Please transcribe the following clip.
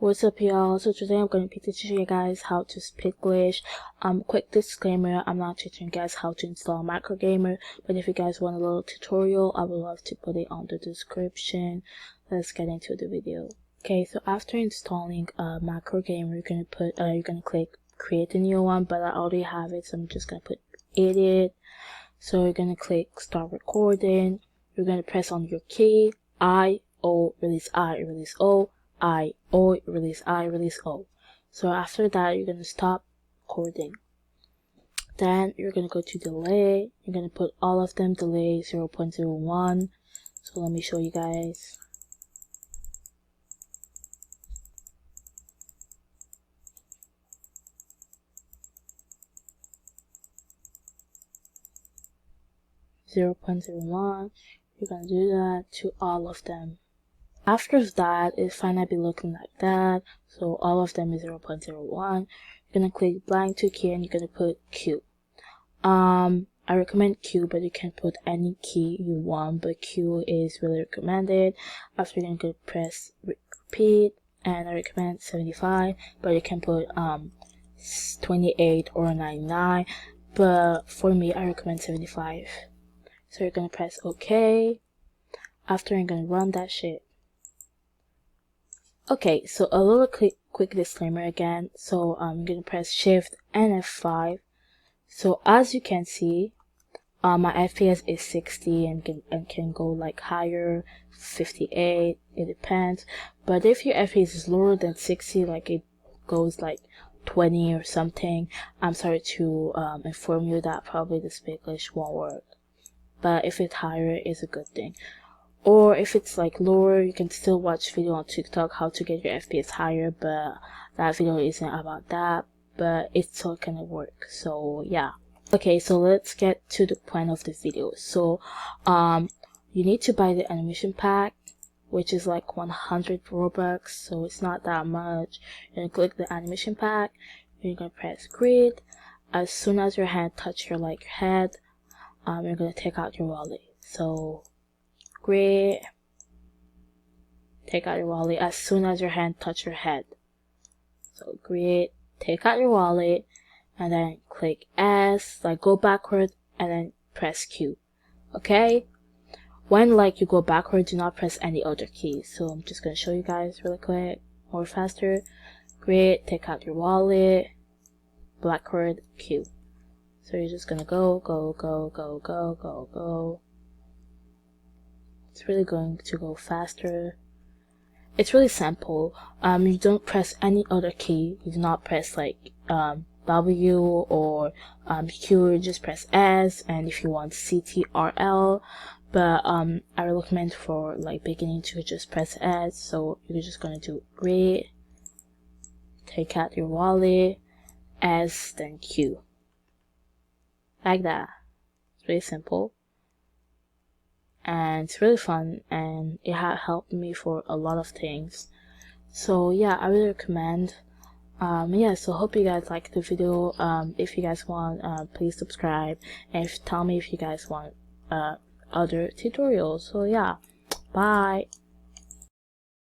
What's up, y'all? So today I'm going to be teaching you guys how to speak English. Quick disclaimer, I'm not teaching you guys how to install Macro Gamer, but if you guys want a little tutorial, I would love to put it on the description. Let's get into the video. Okay, so after installing Macro Gamer, you're gonna click create a new one, but I already have it, so I'm just gonna put edit. So you're gonna click start recording. You're gonna press on your key, I, O, release I, release O, I, O, release I, release O. So after that, you're going to stop recording. Then you're going to go to delay. You're going to put all of them delay 0.01. So let me show you guys. .01. You're going to do that to all of them. After that, it's fine to be looking like that. So all of them is 0.01. You're gonna click blank to key and you're gonna put Q. I recommend Q, but you can put any key you want, but Q is really recommended. After you're gonna press repeat, and I recommend 75, but you can put 28 or 99, but for me I recommend 75. So you're gonna press OK. After you're gonna run that shit. Okay, so a little quick disclaimer again. So I'm gonna press Shift and F5. So as you can see, my FPS is 60 and can go like higher, 58. It depends. But if your FPS is lower than 60, like it goes like 20 or something, I'm sorry to inform you that probably the speak English won't work. But if it's higher, it's a good thing. Or if it's like lower, you can still watch video on TikTok how to get your FPS higher, but that video isn't about that, but it's still gonna work. So yeah. Okay, so let's get to the point of the video. So you need to buy the animation pack, which is like 100 Robux, so it's not that much. You're gonna click the animation pack, you're gonna press grid. As soon as your hand touches your head, you're gonna take out your wallet. So grid, take out your wallet as soon as your hand touches your head. So grid, take out your wallet, and then click S, like go backward, and then press Q. Okay? When you go backward, do not press any other key. So I'm just gonna show you guys really quick, more faster. Grid, take out your wallet, backward, Q. So you're just gonna go, go, go, go, go, go, go. It's really going to go faster. It's really simple. You don't press any other key. You do not press W or Q. You just press S, and if you want CTRL. But I recommend for beginning to just press S. So you're just gonna do grid, take out your wallet, S, then Q, like that. It's really simple. And it's really fun, and it helped me for a lot of things. So yeah, I really recommend. Yeah, so hope you guys like the video. If you guys want, please subscribe, and tell me if you guys want other tutorials. So yeah, bye.